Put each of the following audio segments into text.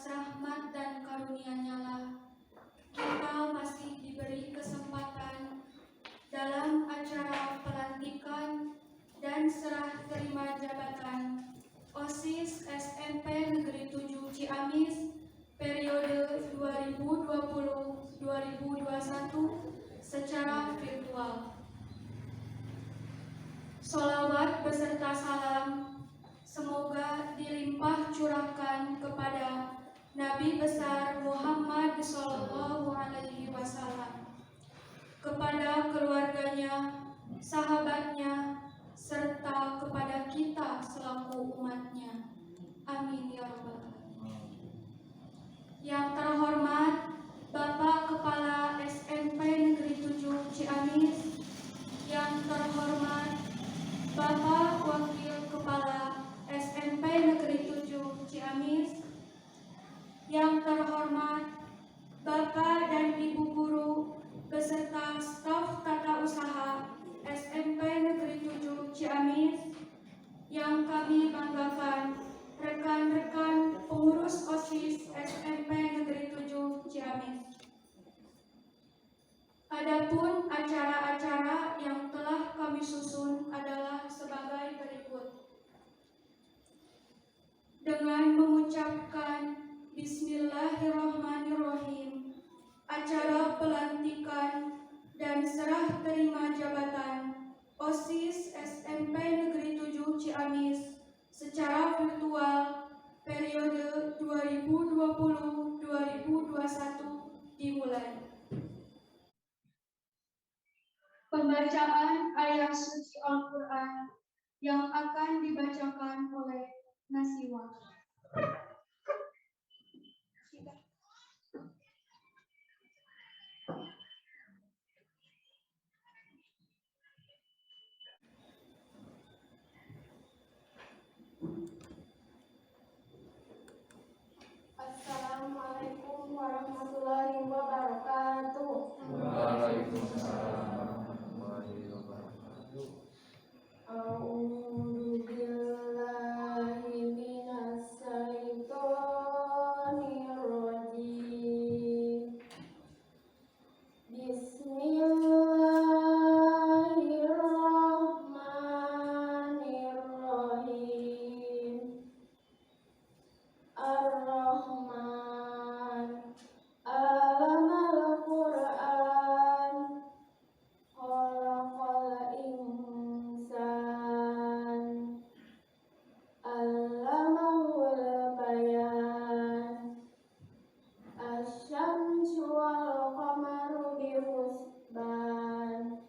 rahmat dan karunia-Nya lah kita masih diberi kesempatan dalam acara pelantikan dan serah terima jabatan OSIS SMP Negeri 7 Ciamis periode 2020-2021 secara virtual. Sholawat beserta salam semoga dilimpah curahkan kepada Nabi besar Muhammad Sallallahu Alaihi Wasallam, kepada keluarganya, sahabatnya, serta kepada kita selaku umatnya. Amin ya rabbal alamin. Yang terhormat Bapak Kepala SMP Negeri 7 Ciamis, yang terhormat Bapak Wakil Kepala SMP Negeri 7 Ciamis, yang terhormat Bapak dan Ibu Guru beserta staf tata usaha SMP Negeri 7 Ciamis, yang kami banggakan rekan-rekan pengurus OSIS SMP Negeri 7 Ciamis. Adapun acara-acara yang telah kami susun adalah sebagai berikut. Dengan mengucapkan Bismillahirrahmanirrahim, acara pelantikan dan serah terima jabatan OSIS SMP Negeri 7 Ciamis secara virtual periode 2020-2021 dimulai. Pembacaan ayat suci Al-Quran yang akan dibacakan oleh Nasiwa. Assalamualaikum warahmatullahi wabarakatuh. Waalaikumsalam warahmatullahi wabarakatuh. A'udzu billahi minas syaitonir rajim. Bismillahirrahmanirrahim. Ar-Rahman, Alamal Quran, Khalaqal Insan, Allamahul Bayan, Asy-Syamsu wal Qamaru bihusban,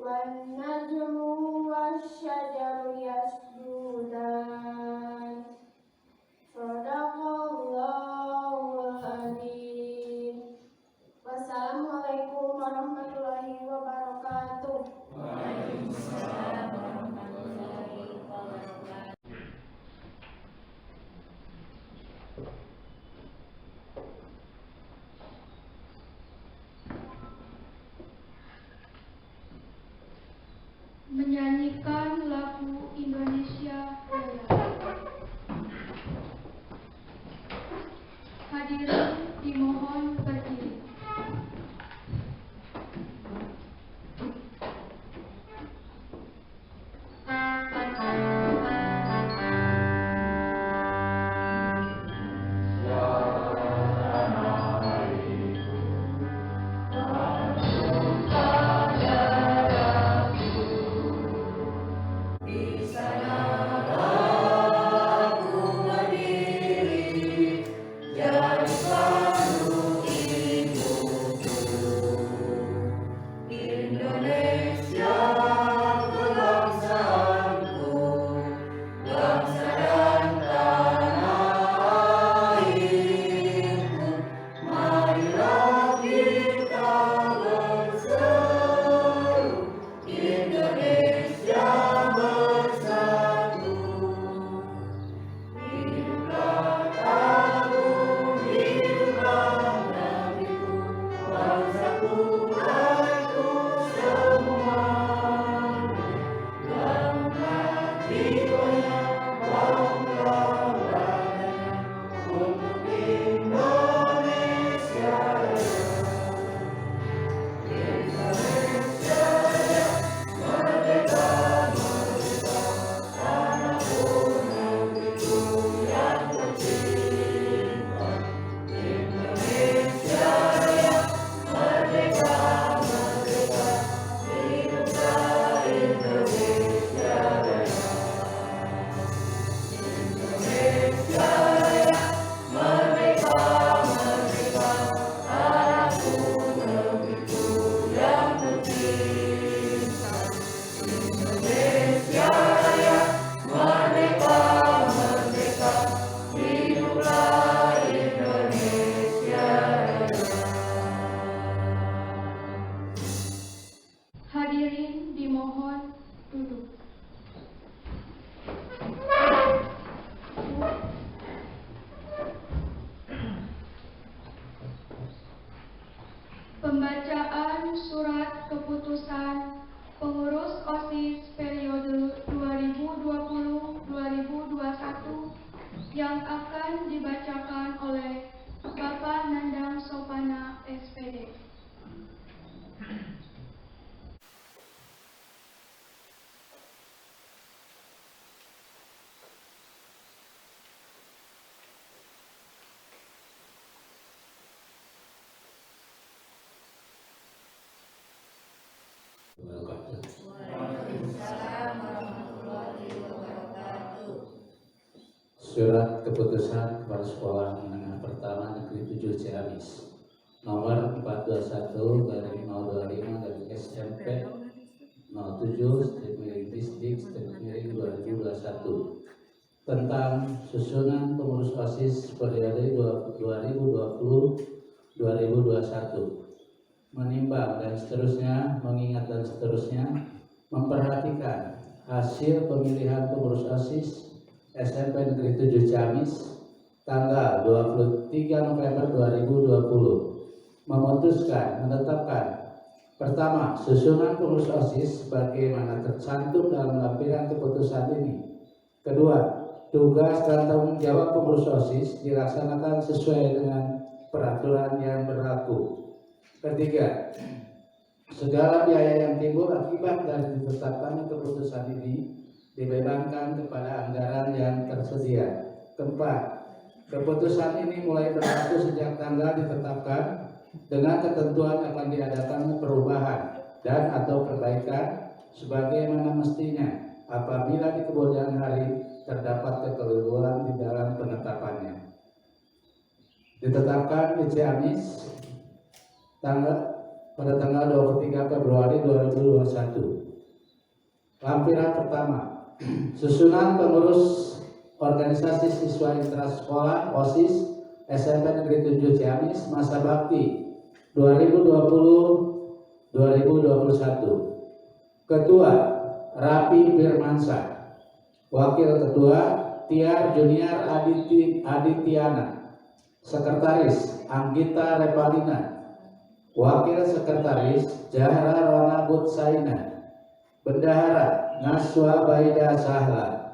wan najmu wasy-syajaru yasjudan. Shadaqallahul Azim. Wassalamualaikum warahmatullahi wabarakatuh. Waalaikumsalam warahmatullahi wabarakatuh. Menyanyikan lagu Indonesia Raya. Hadirin dimohon berdiri. Di sana aku berdiri, jadi selalu ibuku. Indonesia kebangsaanku, bangsa dan tanah airku. Marilah kita berseru, Indonesia bersatu. Hiduplah Agung, hiduplah Pembacaan surat keputusan pengurus OSIS periode 2020-2021 yang akan dibacakan oleh Bapak Nandang Sopana, SPD. Surat keputusan Kepala Sekolah Menengah Pertama Negeri 7 Ciamis nomor 421/025 dari SMP 07/Distrik/2021 tentang susunan pengurus OSIS periode 2020-2021, menimbang dan seterusnya, mengingat dan seterusnya, memperhatikan hasil pemilihan pengurus OSIS SMP Negeri 7 Ciamis tanggal 23 November 2020, memutuskan menetapkan: pertama, susunan pengurus OSIS sebagaimana tercantum dalam lampiran keputusan ini. Kedua, tugas dan tanggung jawab pengurus OSIS dilaksanakan sesuai dengan peraturan yang berlaku. Ketiga, segala biaya yang timbul akibat dari ditetapkannya keputusan ini dibebankan kepada anggaran yang tersedia. Keempat, keputusan ini mulai berlaku sejak tanggal ditetapkan dengan ketentuan akan diadakan perubahan dan atau perbaikan sebagaimana mestinya apabila di kemudian hari terdapat kekeliruan di dalam penetapannya. Ditetapkan di Ciamis pada tanggal 23 Februari 2021. Lampiran pertama, susunan pengurus organisasi siswa intrasekolah OSIS SMP Negeri 7 Ciamis masa bakti 2020-2021. Ketua Rapi Firmansyah, Wakil Ketua Tiar Junior Adityana, Sekretaris Anggita Repalina, Wakil Sekretaris Jahra Rona Butsaina, Bendahara Naswa Baida Sahla,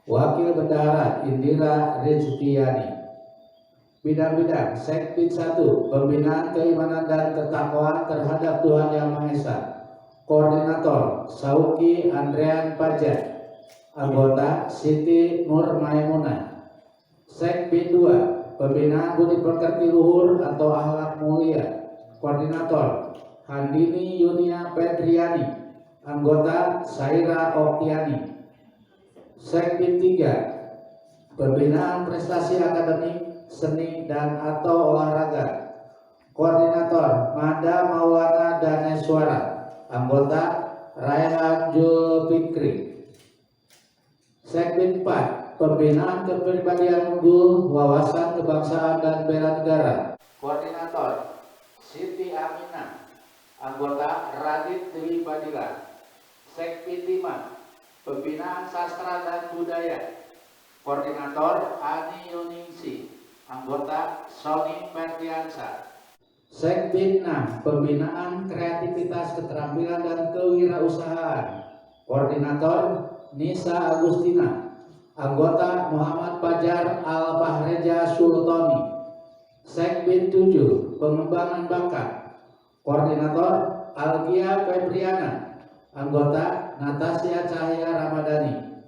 Wakil Bendahara Indira Rizkyani. Bidang-bidang Sekbid 1, Pembinaan Keimanan dan Ketakwaan terhadap Tuhan Yang Maha Esa. Koordinator Sauki Andrean Pajak. Anggota Siti Nur Maimunah. Sekbid 2, Pembinaan Budi Pekerti Luhur atau Akhlak Mulia. Koordinator Handini Yunia Pedriani. Anggota Saira Oktiani. Sekbid 3, Pembinaan Prestasi Akademik, Seni dan atau Olahraga. Koordinator Mada Maulana Daneswara. Anggota Raihan Julfikri. Sekbid 4, Pembinaan Kepribadian Unggul, Wawasan Kebangsaan dan Bela Negara. Koordinator Siti Aminah. Anggota Radit Dewi Fadila. Sekbid 5, Pembinaan Sastra dan Budaya. Koordinator Ani Yuningsi. Anggota Sony Ferdiansa. Sekbid 6, Pembinaan Kreativitas, Keterampilan dan Kewirausahaan. Koordinator Nisa Agustina. Anggota Muhammad Fajar Al-Fahreja Sultoni. Sekbid 7, Pengembangan Bakat. Koordinator Algia Febriana. Anggota Natasha Cahaya Ramadhani.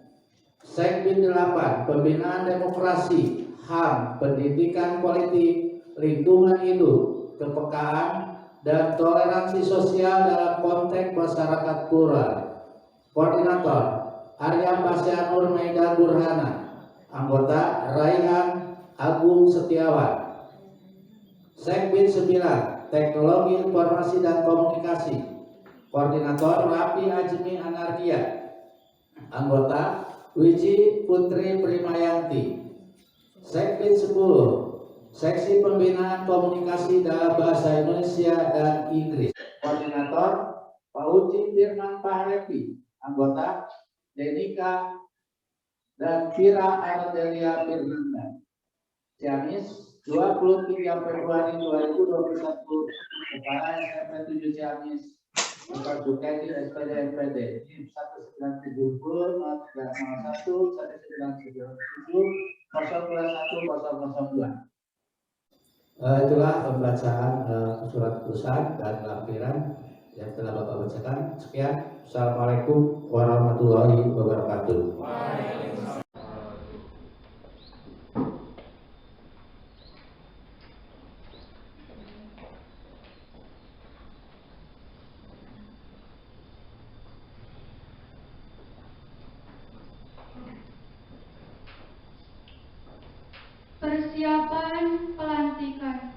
Sekbid 8, Pembinaan Demokrasi, HAM, Pendidikan Politik, Lingkungan Hidup, Kepekaan, dan Toleransi Sosial dalam konteks masyarakat plural. Koordinator Arya Pasyanur Maida Burhana. Anggota Raihan Agung Setiawan. Sekbid 9, Teknologi Informasi dan Komunikasi. Koordinator Rapi Ajmi Anardia. Anggota Wiji Putri Primayanti. Sekbid 10, Seksi Pembinaan Komunikasi dalam Bahasa Indonesia dan Inggris. Koordinator Pauji Firman Pahrepi. Anggota Denika dan Vira Ardelia Firmanda. Ciamis, 23 Februari 2021 Kepala SMP 7 Ciamis Bapak Buketi SPD MPD NIM 1970 0301 1997 021 itulah pembacaan surat keputusan dan lampiran yang telah Bapak bacakan. Sekian. Assalamualaikum warahmatullahi wabarakatuh. Persiapan pelantikan.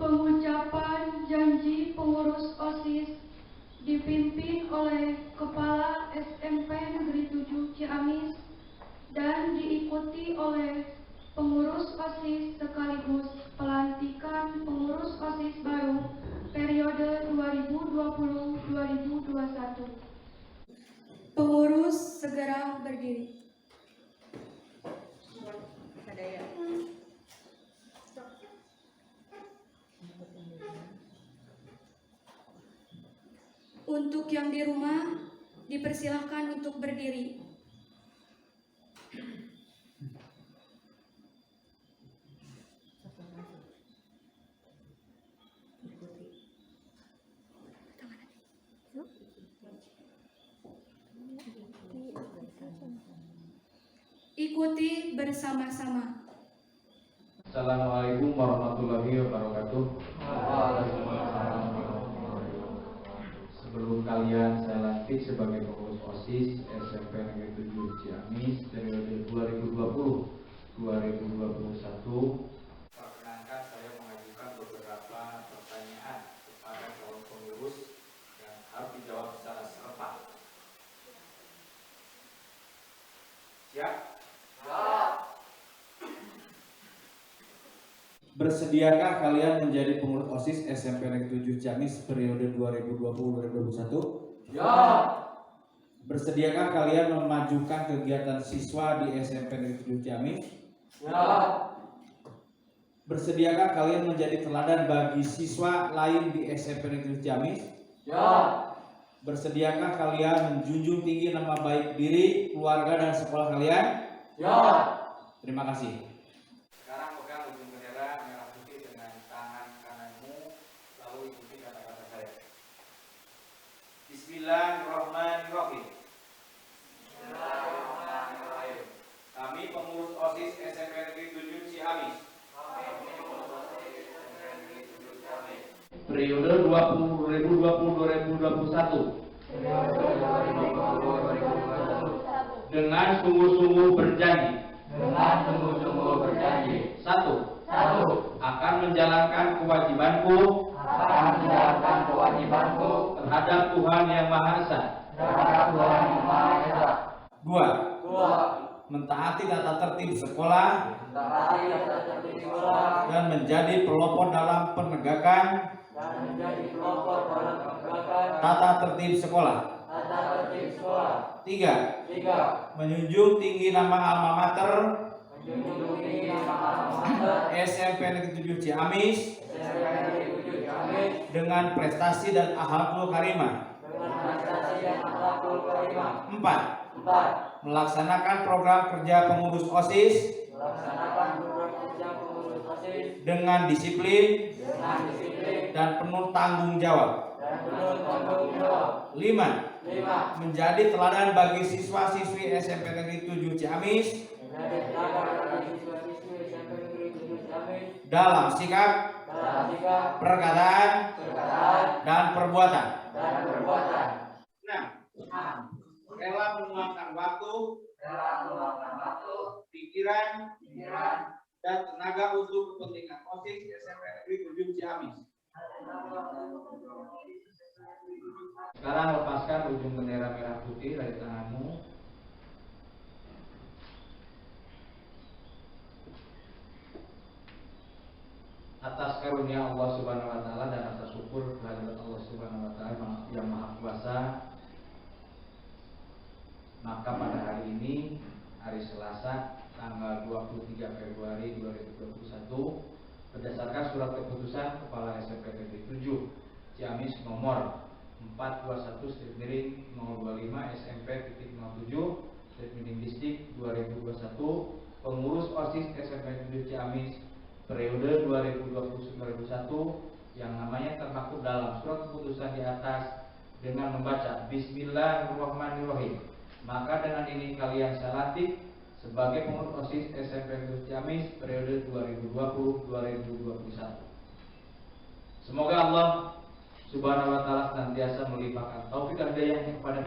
Pengucapan janji pengurus OSIS dipimpin oleh Kepala SMP Negeri 7 Ciamis dan diikuti oleh pengurus OSIS sekaligus pelantikan pengurus OSIS baru periode 2020-2021. Pengurus segera berdiri. Untuk yang di rumah, dipersilahkan untuk berdiri. Ikuti bersama-sama. Assalamualaikum warahmatullahi wabarakatuh. Sebelum kalian saya lantik sebagai pengurus OSIS SMP Negeri 7 Ciamis periode 2020-2021, perkenankan saya mengajukan beberapa pertanyaan kepada calon pengurus yang harus dijawab secara serempak. Siap? Bersediakah kalian menjadi pengurus OSIS SMP Negeri 7 Ciamis periode 2020-2021? Ya. Bersediakah kalian memajukan kegiatan siswa di SMP Negeri 7 Ciamis? Ya. Bersediakah kalian menjadi teladan bagi siswa lain di SMP Negeri 7 Ciamis? Ya. Bersediakah kalian menjunjung tinggi nama baik diri, keluarga, dan sekolah kalian? Ya. Terima kasih. Sekarang pegang ujung bendera merah putih dengan tangan kananmu, lalu ikuti kata-kata saya. Bismillahirrahmanirrahim. Bismillahirrahmanirrahim. Kami pengurus OSIS SMP Negeri 7 Ciamis. Periode 2020-2021. Dengan sungguh-sungguh berjanji. Satu. Akan menjalankan kewajibanku terhadap Tuhan Yang Maha Esa. Dua. Mentaati tata tertib sekolah dan menjadi pelopor dalam penegakan tata tertib sekolah. Tiga. Menjunjung tinggi nama alma mater SMP Negeri 7 Ciamis dengan prestasi dan akhlakul karimah. 4. Melaksanakan program kerja pengurus OSIS dengan disiplin dan penuh tanggung jawab. 5. Menjadi teladan bagi siswa-siswi SMP Negeri 7 Ciamis dalam sikap, perkataan, dan perbuatan. 6. Rela meluangkan waktu, pikiran, dan tenaga untuk kepentingan OSIS SMP Negeri 7 Ciamis. Sekarang lepaskan ujung bendera merah putih dari tanganmu. Atas karunia Allah Subhanahu wa taala dan atas syukur kehadirat Allah Subhanahu wa taala yang Maha Kuasa, maka pada hari ini, hari Selasa, tanggal 23 Februari 2021, berdasarkan surat keputusan Kepala SMP Negeri 7 Ciamis nomor 421/025 SMP.07/Distrik 2021, pengurus OSIS SMP Negeri 7 Ciamis periode 2020-2021 yang namanya termaktub dalam surat keputusan di atas dengan membaca Bismillahirrahmanirrahim. Maka dengan ini kalian saya lantik sebagai pengurus OSIS SMP Negeri Ciamis periode 2020-2021. Semoga Allah Subhanahu wa taala senantiasa melimpahkan taufik dan hidayahnya kepada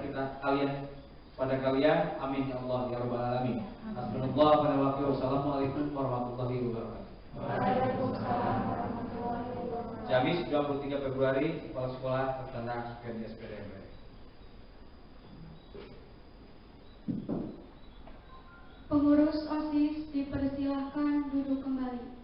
kalian. Amin ya Allah ya rabbal alamin. Hasbunallah wa ni'mal wakil. Wassalamualaikum warahmatullahi wabarakatuh. Waalaikumsalam warahmatullahi wabarakatuh. Ciamis 23 Februari, Kepala Sekolah Tertanda Sukian SPDMB. Pengurus OSIS dipersilahkan duduk kembali.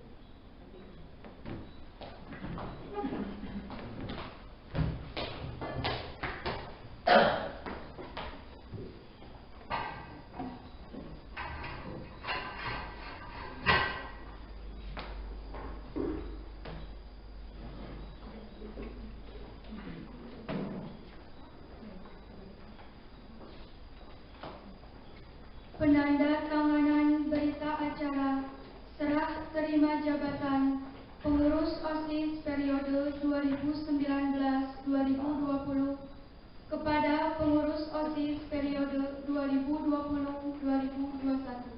Penanda tanganan berita acara serah terima jabatan pengurus OSIS periode 2019-2020 kepada pengurus OSIS periode 2020-2021.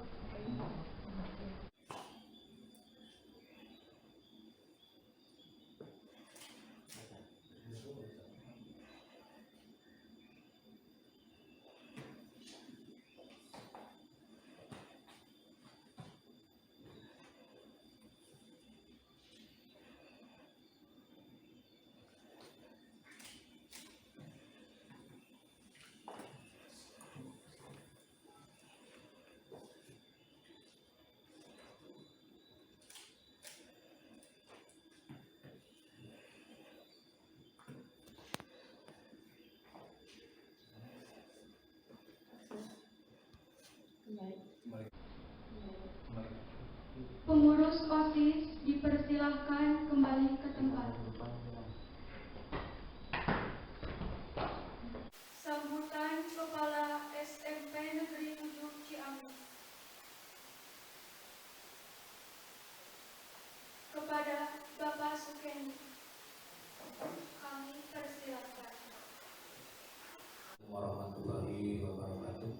Pengurus OSIS dipersilahkan kembali ke tempat. Sambutan Kepala SMP Negeri 7 Ciamis. Kepada Bapak Sukeni, kami persilahkan. Warahmatullahi wabarakatuh.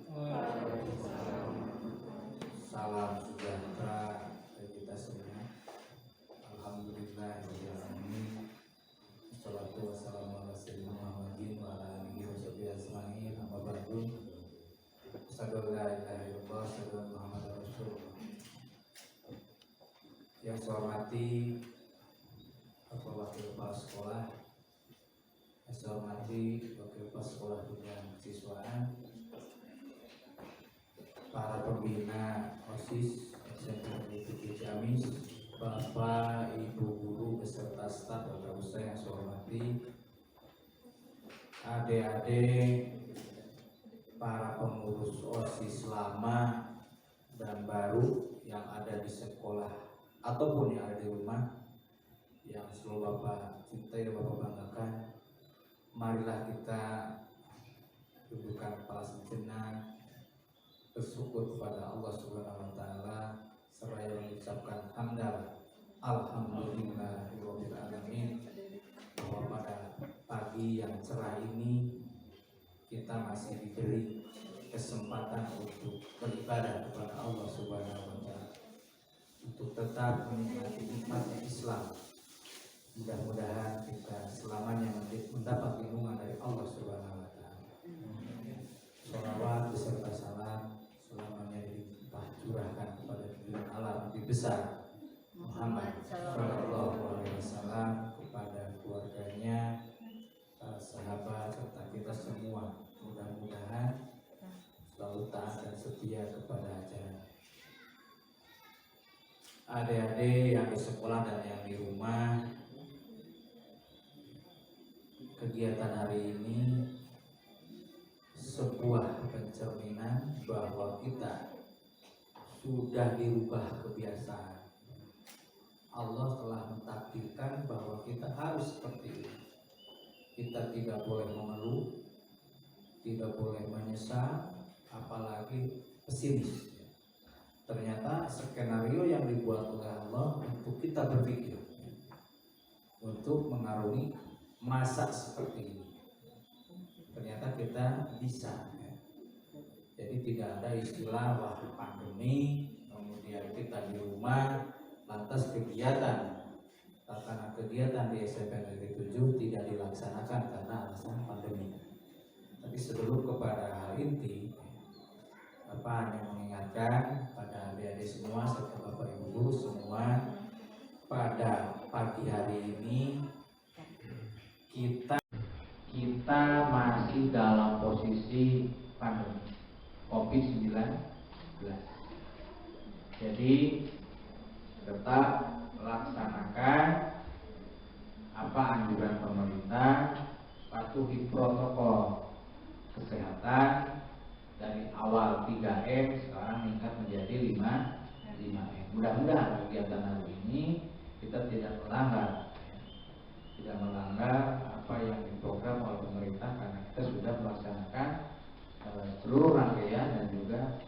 Salam sejahtera bagi kita semua. Alhamdulillahirobbilalamin. Wassalatu wassalamu ala sayyidina Muhammadin wa ala alihi washabihi ajmain. Amma ba'du. Asyhadu an la ilaha illallah wa asyhadu anna Muhammadar Rasulullah. Yang saya hormati Bapak Wakil Kepala Sekolah, yang saya hormati Wakil Kepala Sekolah Bidang Kesiswaan, para pembina OSIS SMP Negeri 7 Ciamis, Bapak, Ibu guru beserta staf dan usaha yang saya hormati, adik-adik, para pengurus OSIS lama dan baru yang ada di sekolah ataupun yang ada di rumah, yang selalu Bapak cintai dan Bapak banggakan. Marilah kita dudukkan kepala sejenak, bersyukur kepada Allah Subhanahu wa taala seraya mengucapkan hamdalah alhamdulillahirabbil alamin, bahwa pada pagi yang cerah ini kita masih diberi kesempatan untuk beribadah kepada Allah Subhanahu wa taala, untuk tetap menikmati nikmatnya Islam. Mudah-mudahan kita selamanya mendapat lindungan dari Allah Subhanahu wa taala. Sholawat beserta salam selamanya dilimpah curahkan kepada pilihan alam lebih besar adik-adik yang di sekolah dan yang di rumah, kegiatan hari ini sebuah pencerminan bahwa kita sudah dirubah kebiasaan. Allah telah mentakdirkan bahwa kita harus seperti ini. Kita tidak boleh mengeluh, tidak boleh menyesal, apalagi pesimis. Ternyata skenario yang dibuat oleh Allah untuk kita berpikir, untuk mengarungi masa seperti ini. Ternyata kita bisa. Jadi tidak ada istilah wah pandemi, kemudian kita di rumah, lantas kegiatan di SMP Negeri 7 tidak dilaksanakan karena alasan pandemi. Tapi sebelum kepada hal inti, Bapak hanya mengingatkan pada adik-adik semua serta Bapak Ibu guru semua, pada pagi hari ini kita masih dalam posisi pandemi COVID-19. Jadi tetap melaksanakan apa anjuran pemerintah, patuhi protokol kesehatan dari awal 3M sekarang meningkat menjadi 5M. Mudah-mudahan kegiatan hari ini kita tidak melanggar apa yang diprogram oleh pemerintah, karena kita sudah melaksanakan seluruh rangkaian dan juga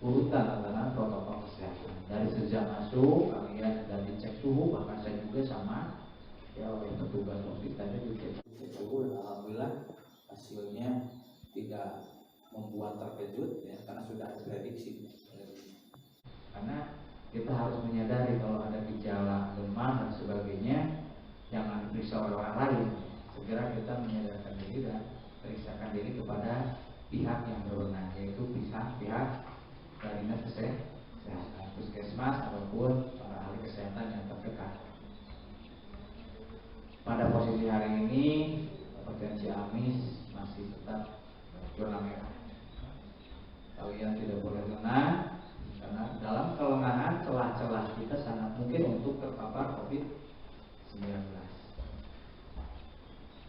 urutan tatanan protokol kesehatan. Dari sejak masuk kalian sudah dicek suhu, bahkan saya juga sama ya oleh petugas COVID tadi dicek suhu. Alhamdulillah hasilnya tidak membuat terkejut ya, karena sudah ada prediksi. Karena kita harus menyadari kalau ada gejala demam dan sebagainya, jangan diperiksa oleh orang lain. Segera kita menyadarkan diri dan periksakan diri kepada pihak yang berwenang, yaitu pihak dari dinas kesehatan, puskesmas ataupun para ahli kesehatan yang terdekat. Pada posisi hari ini, Kabupaten Ciamis masih tetap zona merah. Kalian tidak boleh lengah, karena dalam kelengahan celah-celah kita sangat mungkin untuk terpapar COVID-19.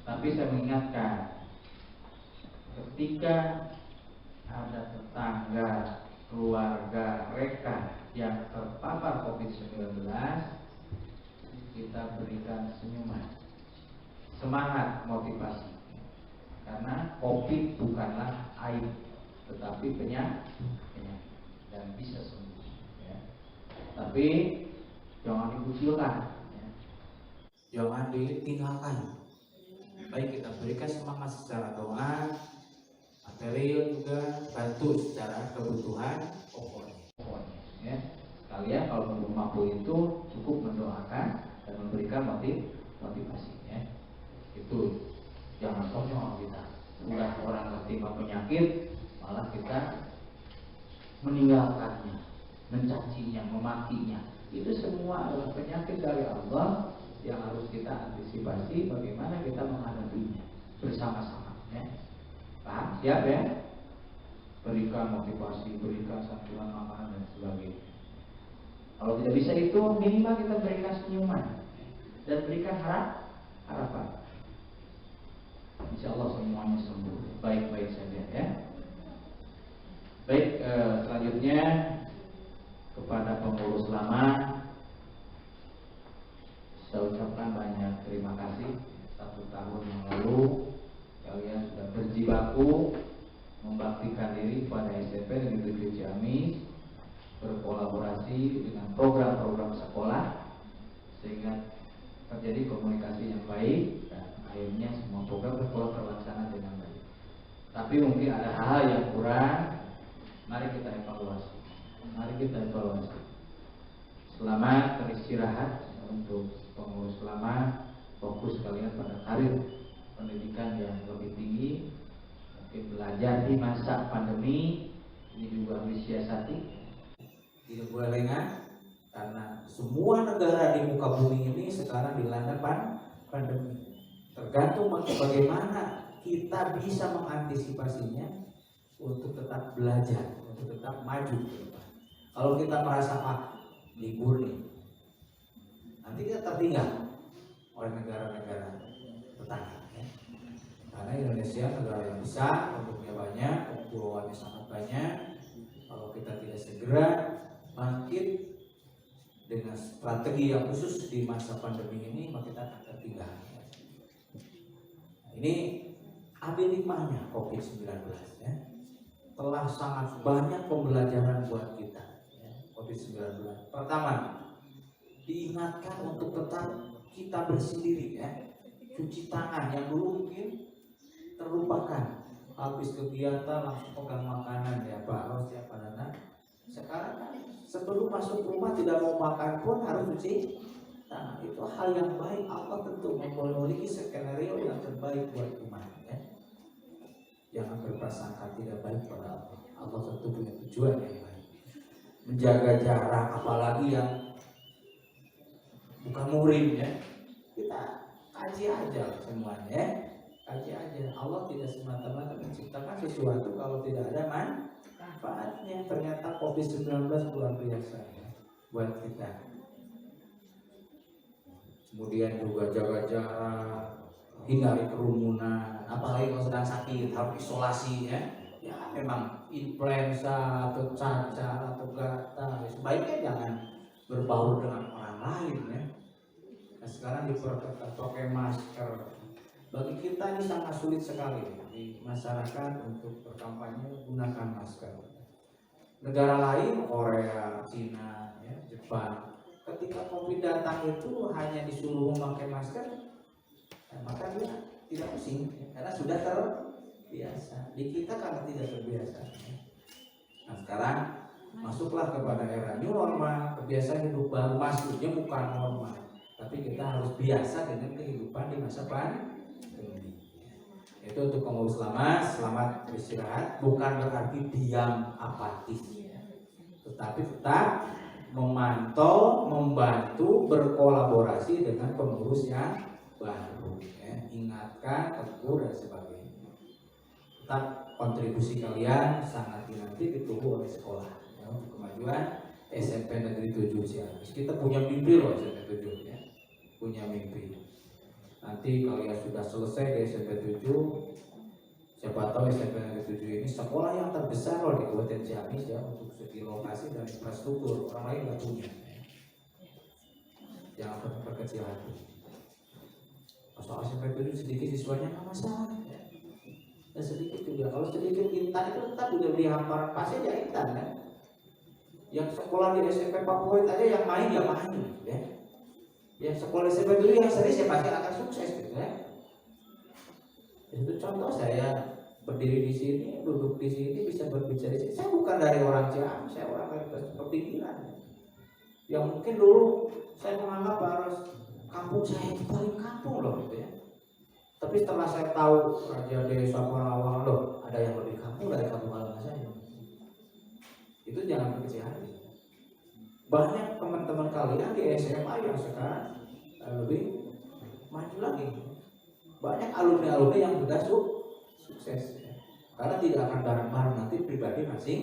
Tapi saya mengingatkan, ketika ada tetangga, keluarga, rekan yang terpapar COVID-19, kita berikan senyuman, semangat, motivasi. Karena COVID bukanlah aib, tetapi penyakit dan bisa sembuh. Ya. Tapi jangan dikucilkan, ya. Jangan ditinggalkan. Baik, kita berikan semangat secara doa, material juga, bantu secara kebutuhan pokoknya. Ya. Kalian kalau belum mampu itu cukup mendoakan dan memberikan motivasi. Ya. Itu jangan konyol kita. Udah orang tertimpa penyakit, malah kita meninggalkannya, mencacinya, memakinya. Itu semua adalah penyakit dari Allah yang harus kita antisipasi bagaimana kita menghadapinya bersama-sama. Ya. Paham? Siap ya? Berikan motivasi, berikan santunan makanan dan sebagainya. Kalau tidak bisa itu, minimal kita berikan senyuman dan berikan harapan. Insya Allah semuanya sembuh, baik-baik saja ya. Baik, selanjutnya kepada pengurus lama, saya ucapkan banyak terima kasih. 1 tahun yang lalu kalian sudah berjibaku membaktikan diri pada SMP Negeri 7 Ciamis, berkolaborasi dengan program-program sekolah sehingga terjadi komunikasi yang baik dan akhirnya semua program sekolah terlaksana dengan baik. Tapi mungkin ada hal yang kurang, mari kita evaluasi. Selamat beristirahat untuk pengurus lama, fokus kalian pada karir pendidikan yang lebih tinggi. Mungkin belajar di masa pandemi ini juga harus disiasati. Tidak boleh lengah, karena semua negara di muka bumi ini sekarang dilanda pandemi. Tergantung bagaimana kita bisa mengantisipasinya untuk tetap belajar, untuk tetap maju ke depan. Kalau kita merasa libur nih, nanti kita tertinggal oleh negara-negara tetangga ya. Karena Indonesia negara yang besar, penduduknya banyak, kepulauannya sangat banyak. Kalau kita tidak segera bangkit dengan strategi yang khusus di masa pandemi ini, maka kita akan tertinggal. Nah, ini ambil hikmahnya COVID-19 ya. Telah sangat banyak pembelajaran buat kita ya, COVID-19. Pertama, diingatkan untuk tetap kita bersih diri ya. Cuci tangan yang dulu mungkin terlupakan. Habis kegiatan langsung pegang makanan ya Pak, harus ya Pak Nana. Sekarang kan sebelum masuk rumah tidak mau makan pun harus cuci tangan. Itu hal yang baik. Allah tentu memiliki skenario yang terbaik buat umat ya. Jangan berprasangka tidak baik pada Allah. Allah tentu punya tujuan yang baik. Menjaga jarak, apalagi yang bukan murim ya. Kita kaji aja semuanya ya. Kaji aja. Allah tidak semata-mata menciptakan sesuatu kalau tidak ada manfaatnya. Ternyata COVID-19 luar biasa ya, buat kita. Kemudian juga jaga jarak, hindari kerumunan, apalagi kalau sedang sakit harus isolasi ya. Ya memang influenza atau cacar atau gatal, sebaiknya jangan berbaur dengan orang lain ya. Nah, sekarang diperketat pakai masker. Bagi kita ini sangat sulit sekali di masyarakat untuk berkampanye gunakan masker. Negara lain, Korea, Cina, ya, Jepang, ketika COVID datang itu hanya disuruh memakai masker, maka dia tidak pusing karena sudah terbiasa. Di kita karena tidak terbiasa. Nah sekarang masuklah kepada era new normal, kebiasaan hidup baru. Maksudnya bukan normal, tapi kita harus biasa dengan kehidupan di masa pandemi. Itu untuk kamu selamat beristirahat, bukan berarti diam apatis, tetapi tetap memantau, membantu, berkolaborasi dengan pengurus yang baru ya. Ingatkan, tegur dan sebagainya. Tetap kontribusi kalian sangat dinanti ditunggu oleh sekolah ya, untuk kemajuan SMP Negeri 7 Ciamis. Kita punya mimpi loh SMP 7 ya. Punya mimpi. Nanti kalian sudah selesai di SMP 7, siapa tahu SMP Negeri 7 ini sekolah yang terbesar loh di Kabupaten Ciamis ya, untuk segi lokasi dan infrastruktur. Orang lain nggak punya. Jangan berkecil hati. Soal SMP 7 sedikit siswanya nggak masalah ya. Dan sedikit juga, kalau sedikit intan itu tetap udah beli hamparan pasnya ya intan kan. Yang sekolah di SMP favorit aja yang main ya main ya. Yang sekolah SMP dulu yang serius ya pasti akan sukses gitu ya. Itu contoh saya berdiri di sini, duduk di sini, bisa berbicara di sini. Saya bukan dari orang Ciamis, saya orang dari pinggiran. Yang mungkin dulu saya menganggap harus kampung saya itu paling kampung loh gitu ya. Tapi setelah saya tahu Raja Desa Parawang loh, ada yang lebih kampung dari kampung halaman saya. Itu jangan berkecil hati. Banyak teman-teman kalian di SMA yang sekarang lebih maju lagi. Banyak alumni-alumni yang sudah sukses ya. Karena tidak akan bareng-bareng, nanti pribadi masing.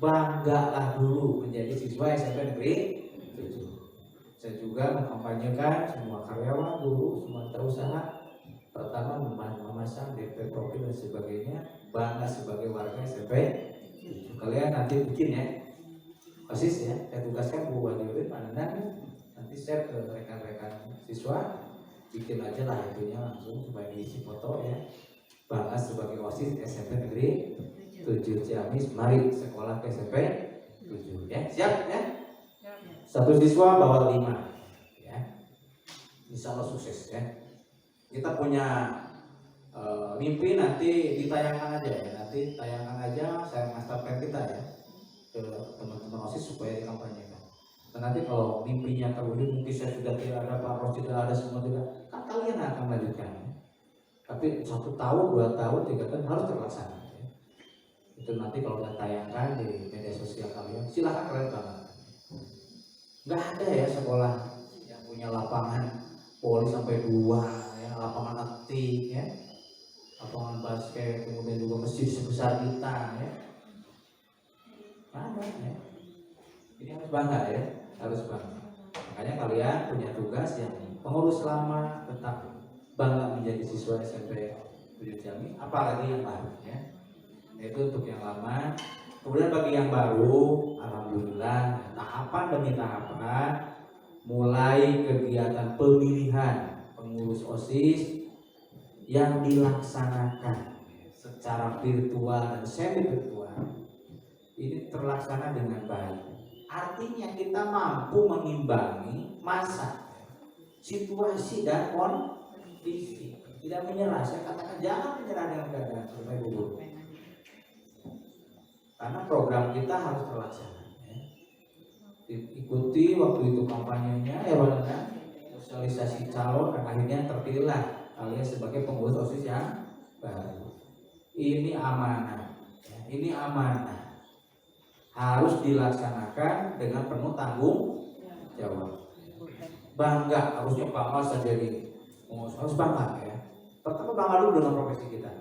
Banggalah dulu menjadi siswa SMP Negeri 7. Saya juga mengkampanyekan semua karyawan, guru, semua usaha. Pertama memasang DP profil dan sebagainya. Bangga sebagai warga SMP 7. Kalian nanti bikin ya. OSIS ya, saya tugaskan Bu Wadiudin, Pak Nandan, nanti share ke rekan-rekan siswa, bikin aja lah itunya langsung supaya diisi foto ya. Bangga sebagai OSIS SMP Negeri 7 Ciamis, mari sekolah ke SMP 7 ya, siap ya? Satu siswa bawa 5 ya, insya Allah sukses ya. Kita punya mimpi nanti ditayangkan aja ya, nanti tayangan aja saya masterplan kita ya ke teman-teman OSIS supaya dikampanyekan. Dan nanti kalau mimpinya terwujud, mungkin saya sudah tidak ada, Pak Ros tidak ada, semua tidak, kan kalian akan melanjutkan ya. Tapi 1 tahun, 2 tahun, 3 tahun harus terlaksana ya. Itu nanti kalau kita tayangkan di media sosial kalian, silahkan kalian banget. Nggak ada ya sekolah yang punya lapangan voli sampai 2 ya, lapangan aktif ya, lapangan basket, kemudian juga masjid sebesar kita ya. Ada ya. Ini harus bangga ya. harus bangga. Makanya kalian punya tugas yang pengurus lama tetap bangga menjadi siswa SMP 7 Ciamis, apalagi yang baru ya. Itu untuk yang lama. Kemudian bagi yang baru, alhamdulillah tahapan demi tahapan mulai kegiatan pemilihan pengurus OSIS yang dilaksanakan secara virtual dan semi virtual ini terlaksana dengan baik. Artinya kita mampu mengimbangi masa, situasi dan kondisi. Tidak menyerah. Saya katakan jangan menyerah dengan keadaan terbaik buruk. Karena program kita harus terlaksana. Ya. Ikuti waktu itu kampanyenya, sosialisasi calon, dan akhirnya terpilihlah kalian sebagai pengurus OSIS yang baru. Ini amanah. Ya. Ini amanah. Harus dilaksanakan dengan penuh tanggung jawab. Bangga, harusnya bangga sendiri. Harus bangga ya. Pertama bangga dulu dengan profesi kita.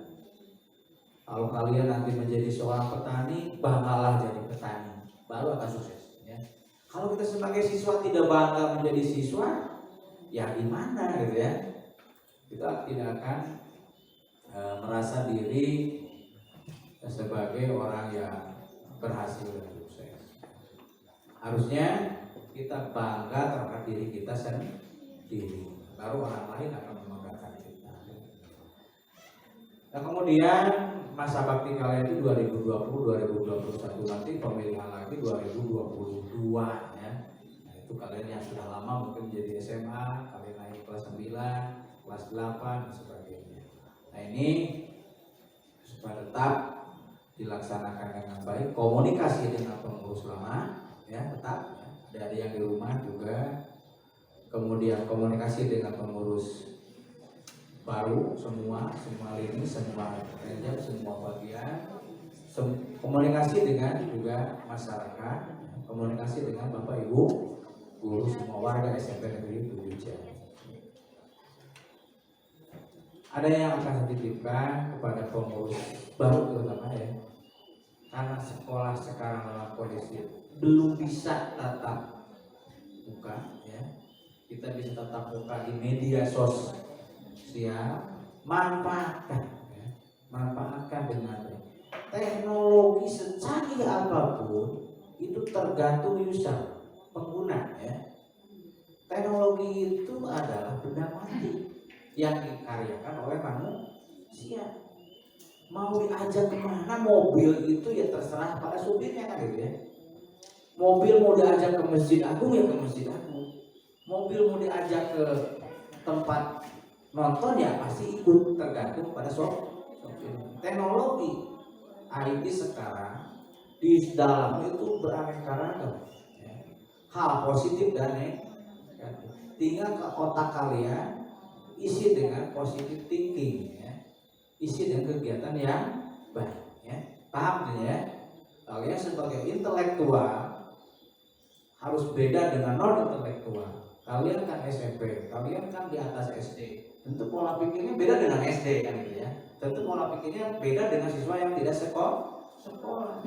Kalau kalian nanti menjadi seorang petani, banggalah jadi petani, baru akan sukses. Ya. Kalau kita sebagai siswa tidak bangga menjadi siswa, ya gimana gitu ya? Kita tidak akan merasa diri sebagai orang yang berhasil dan sukses. Harusnya kita bangga terhadap diri kita sendiri, baru orang lain akan membanggakan kita. Nah kemudian masa bakti kalian itu 2020-2021 nanti pemilihan lagi 2022 ya. Nah itu kalian yang sudah lama mungkin menjadi SMA, kalian naik kelas 9, kelas 8 dan sebagainya. Nah ini supaya tetap dilaksanakan dengan baik, komunikasi dengan pengurus lama ya tetap ya. Dari yang di rumah juga, kemudian komunikasi dengan pengurus baru semua lini, semua ranjang, semua bagian, komunikasi dengan juga masyarakat, komunikasi dengan Bapak Ibu guru semua warga SMP Negeri 7 Ciamis. Ada yang akan saya titipkan kepada pengurus baru terutama ya, karena sekolah sekarang dalam kondisi belum bisa tatap muka ya, kita bisa tatap muka di media sosial. Manfaatkan ya. Manfaatkan dengan baik. Teknologi secanggih apapun itu tergantung user, pengguna ya. Teknologi itu adalah benda mati yang dikaryakan oleh manusia. Mau diajak kemana mobil itu ya terserah pada supirnya kan gitu ya. Mobil mau diajak ke Masjid Agung ya ke Masjid Agung. Mobil mau diajak ke tempat nonton ya pasti ikut, tergantung pada sopir. Teknologi IT sekarang di dalam itu beraneka ragam ya. Hal positif dan negatif. Tinggal ke otak kalian isi dengan positive thinking ya. Isi dengan kegiatan yang baik ya. Paham ya? Kalian sebagai intelektual harus beda dengan non intelektual. Kalian kan SMP, kalian kan di atas SD. Tentu pola pikirnya beda dengan SD kan gitu ya. Tentu pola pikirnya beda dengan siswa yang tidak sekolah.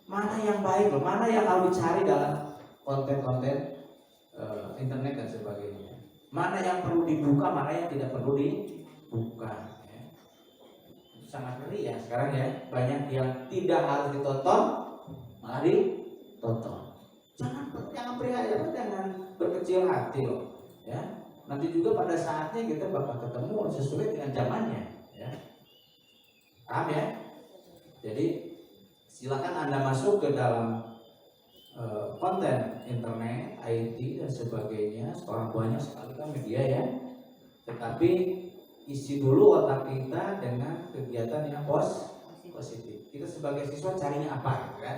Mana yang baik loh, mana yang harus dicari dalam konten-konten internet dan sebagainya. Mana yang perlu dibuka, mana yang tidak perlu dibuka. Ya. Sangat ngeri ya sekarang ya. Banyak yang tidak harus ditonton, malah ditonton. Jangan berkecil hati loh. Ya. Nanti juga pada saatnya kita bakal ketemu sesuai dengan zamannya ya. Paham ya? Jadi silakan Anda masuk ke dalam konten internet, IT dan sebagainya. Sekarang banyak sekali kan media ya. Tetapi isi dulu otak kita dengan kegiatan yang positif. Kita sebagai siswa carinya apa gitu kan?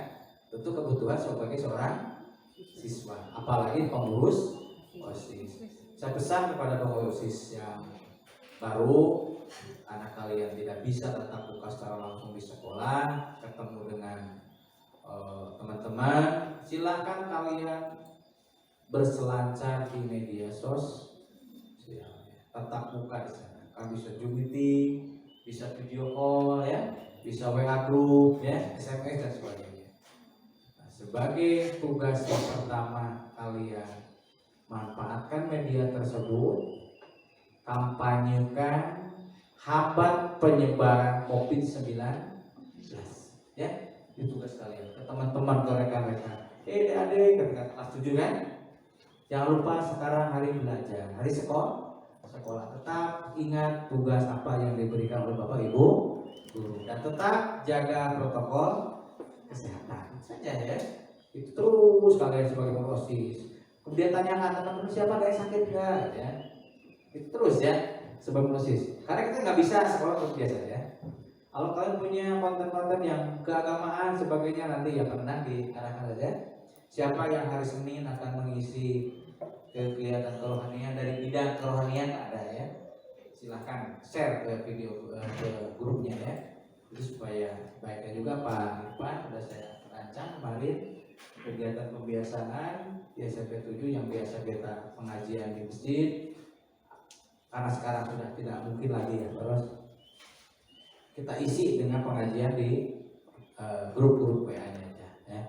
Tentu kebutuhan sebagai seorang siswa, apalagi pengurus OSIS. Saya pesan kepada pengurus OSIS yang baru, anak kalian tidak bisa tatap muka secara langsung di sekolah, ketemu dengan teman-teman, silahkan kalian berselancar di media sosial, tatap muka di sana. Kalian bisa Zoom meeting, bisa video call ya, bisa WA group ya, SMS dan sebagainya. Nah, sebagai tugas yang pertama kalian manfaatkan media tersebut, kampanyekan, hambat penyebaran COVID-19, ya, itu tugas kalian ke teman-teman, ke rekan-rekan. Adik-adik, ketika kelas 7 kan, jangan lupa sekarang hari belajar, hari sekolah. Tetap ingat tugas apa yang diberikan oleh Bapak Ibu guru, dan tetap jaga protokol kesehatan saja ya. Itu terus kalian sebagai OSIS. Kemudian tanyakan teman-teman siapa ada yang sakit nggak ya. Itu terus ya sebagai OSIS. Karena kita nggak bisa sekolah terus biasa ya. Kalau kalian punya konten-konten yang keagamaan sebagainya, nanti ya pernah diarahkan saja. Siapa yang hari Senin akan mengisi kegiatan kerohanian dari bidang kerohanian ada ya. Silahkan share ke video ke grupnya ya. Itu supaya baiknya juga Pak Irfan sudah saya rancang kemarin kegiatan pembiasaan di SMP 7 yang biasa kita pengajian di masjid, karena sekarang sudah tidak mungkin lagi ya, terus kita isi dengan pengajian di grup-grup WA-nya aja ya,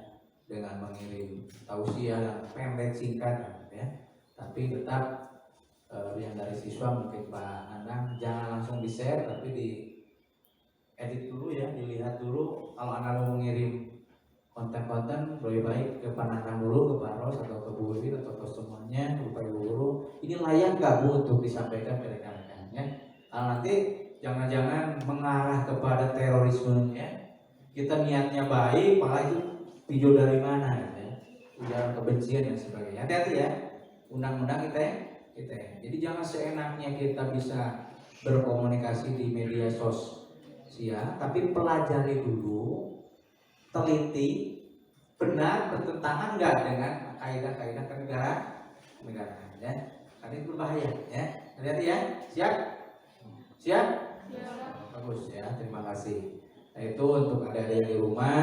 dengan mengirim tausiah yang pendek singkat ya. Tapi tetap yang dari siswa mungkin Pak Anang jangan langsung di-share, tapi di edit dulu ya, dilihat dulu. Kalau Anda mau mengirim konten-konten, lebih baik ke Pak Anang dulu, ke Pak Ros atau ke Bu Wiwin atau ke semuanya, ke Pak Ibu Guru. Ini layak nggak Bu untuk disampaikan ke rekan-rekannya? Nanti jangan-jangan mengarah kepada terorisme ya. Kita niatnya baik, malah itu video dari mana ya? Ujaran kebencian dan sebagainya. Hati-hati ya. Undang-undang kita. Jadi jangan seenaknya kita bisa berkomunikasi di media sosial, tapi pelajari dulu, teliti, benar bertentangan enggak dengan kaidah-kaidah kenegaraan ya. Karena itu berbahaya ya. Hati-hati ya. Siap? Siap? Bagus ya. Terima kasih. Nah, itu untuk adik-adik yang di rumah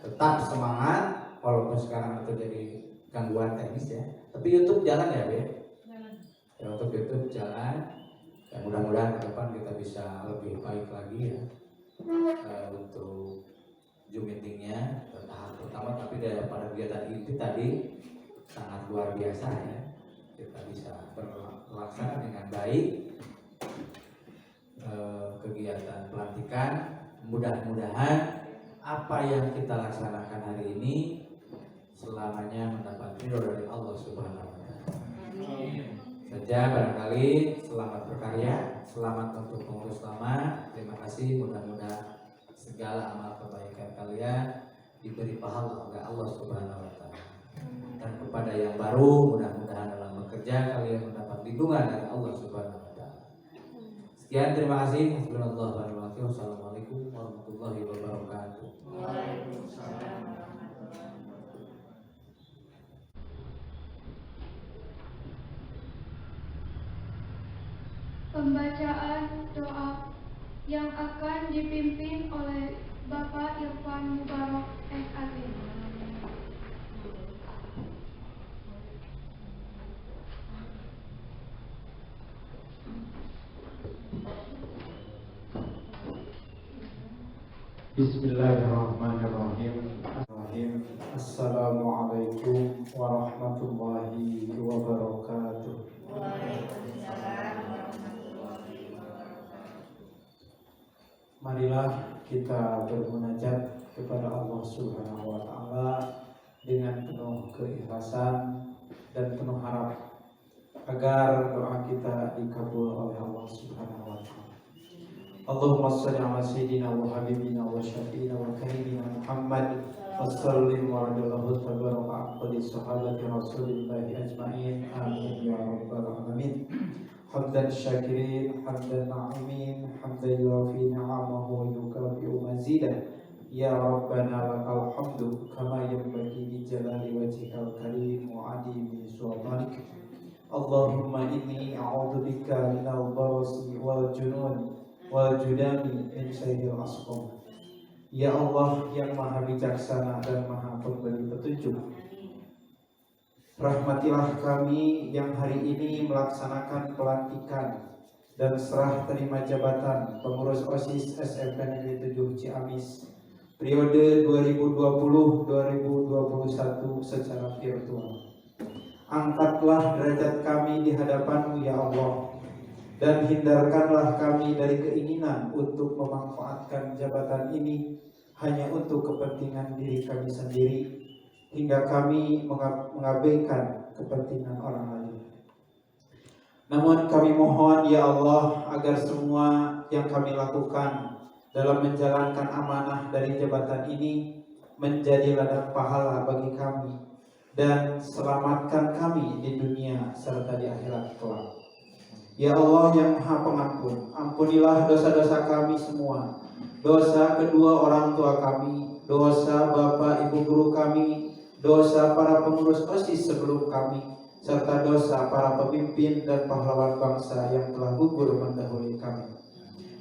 tetap semangat walaupun sekarang terjadi gangguan teknis ya. Tapi YouTube jalan ya, Be? Ya, untuk YouTube jalan. Ya, mudah-mudahan ke depan kita bisa lebih baik lagi ya untuk Zoom meetingnya tahap pertama, tapi daripada kegiatan itu tadi sangat luar biasa ya. Kita bisa berlaksana dengan baik kegiatan pelantikan. Mudah-mudahan apa yang kita laksanakan hari ini selamanya mendapat ridho dari Allah Subhanahu wa Ta'ala. Saja barangkali selamat berkarya, selamat untuk pengurus lama. Terima kasih, mudah-mudahan segala amal kebaikan kalian diberi pahala oleh Allah Subhanahu wa Ta'ala. Dan kepada yang baru, mudah-mudahan dalam bekerja kalian mendapat lindungan dari Allah Subhanahu wa Ta'ala. Sekian, terima kasih. Wassalamualaikum warahmatullahi wabarakatuh. Waalaikumsalam. Pembacaan doa yang akan dipimpin oleh Bapak Irfan Mubarak SAD. Bismillahirrahmanirrahim. Assalamualaikum warahmatullahi wabarakatuh. Waalaikumsalam warahmatullahi wabarakatuh. Marilah kita bermunajat kepada Allah Subhanahu wa Ta'ala dengan penuh keikhlasan dan penuh harap agar doa kita dikabul oleh Allah Subhanahu wa Ta'ala. Allahumma shalli ala sayyidina wa habibina wa syafiina wa karimina Muhammad wa sallim wa radallahu tabaraka aqli sahabati rasulillahi ajma'in. Amin ya rabbal alamin. Hamdan syakirin, hamdan na'imin, hamdan yuafi ni'amahu wa yukafi'u mazidah. Ya Rabbana lakal hamdu kama yanbaghi li jalali wajhikal karim wa adimi sultanik. Allahumma inni a'udzubika minal barasi wal junun wal judami min syarril asqam. Ya Allah yang maha bijaksana dan maha pemberi petunjuk, rahmatilah kami yang hari ini melaksanakan pelantikan dan serah terima jabatan pengurus OSIS SMP Negeri 7 Ciamis periode 2020-2021 secara virtual. Angkatlah derajat kami di hadapan-Mu ya Allah, dan hindarkanlah kami dari keinginan untuk memanfaatkan jabatan ini hanya untuk kepentingan diri kami sendiri, hingga kami mengabaikan kepentingan orang lain. Namun kami mohon ya Allah agar semua yang kami lakukan dalam menjalankan amanah dari jabatan ini menjadi ladang pahala bagi kami dan selamatkan kami di dunia serta di akhirat kelak. Ya Allah yang Maha Pengampun, ampunilah dosa-dosa kami semua, dosa kedua orang tua kami, dosa bapak ibu guru kami, dosa para pengurus OSIS sebelum kami, serta dosa para pemimpin dan pahlawan bangsa yang telah gugur mendahului kami.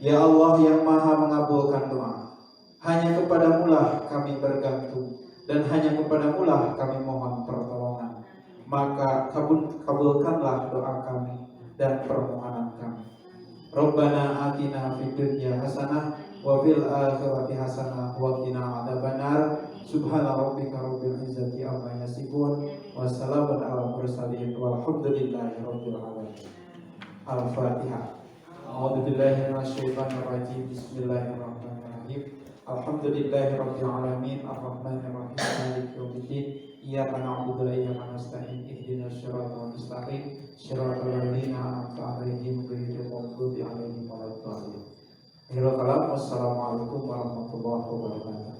Ya Allah yang Maha mengabulkan doa, hanya kepadamu lah kami bergantung dan hanya kepadamu lah kami mohon pertolongan. Maka kabulkanlah doa kami dan permohonan kami. Rabbana atina fid dunya hasanah wa fil akhirati hasanah wa qina adzabannar. Subhana rabbika rabbil izzati amma yasifun wa salamun alal mursalin walhamdulillahi rabbil alamin. Al-Fatihah. A'udzu billahi minasyaitonir rajim. Bismillahirrahmanirrahim. Alhamdulillahirabbil alamin arrahmanir rahim maliki yaumiddin. Iyyaka na'budu wa iyyaka nasta'in ihdinas siratal mustaqim siratal ladzina an'amta 'alaihim ghairil maghdubi 'alaihim waladdallin. Akhirul kalam. Wassalamualaikum warahmatullahi wabarakatuh.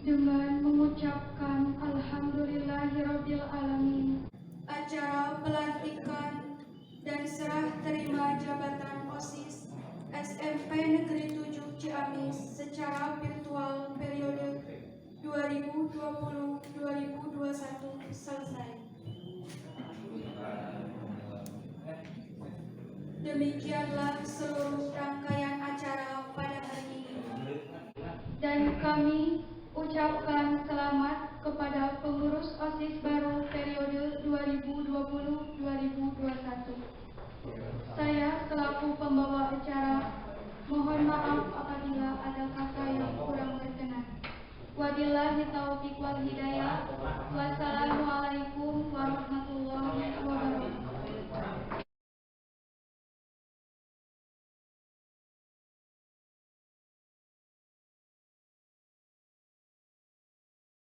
Dengan mengucapkan Alhamdulillahirabbil alamin, acara pelantikan dan serah terima jabatan OSIS SMP Negeri 7 Ciamis secara virtual periode 2020-2021 selesai. Demikianlah seluruh rangkaian acara pada hari ini. Dan kami ucapkan selamat kepada pengurus OSIS baru periode 2020-2021. Saya selaku pembawa acara mohon maaf apabila ada kata yang kurang berkenan. Wabillahi taufiq wal hidayah. Wassalamualaikum warahmatullahi wabarakatuh.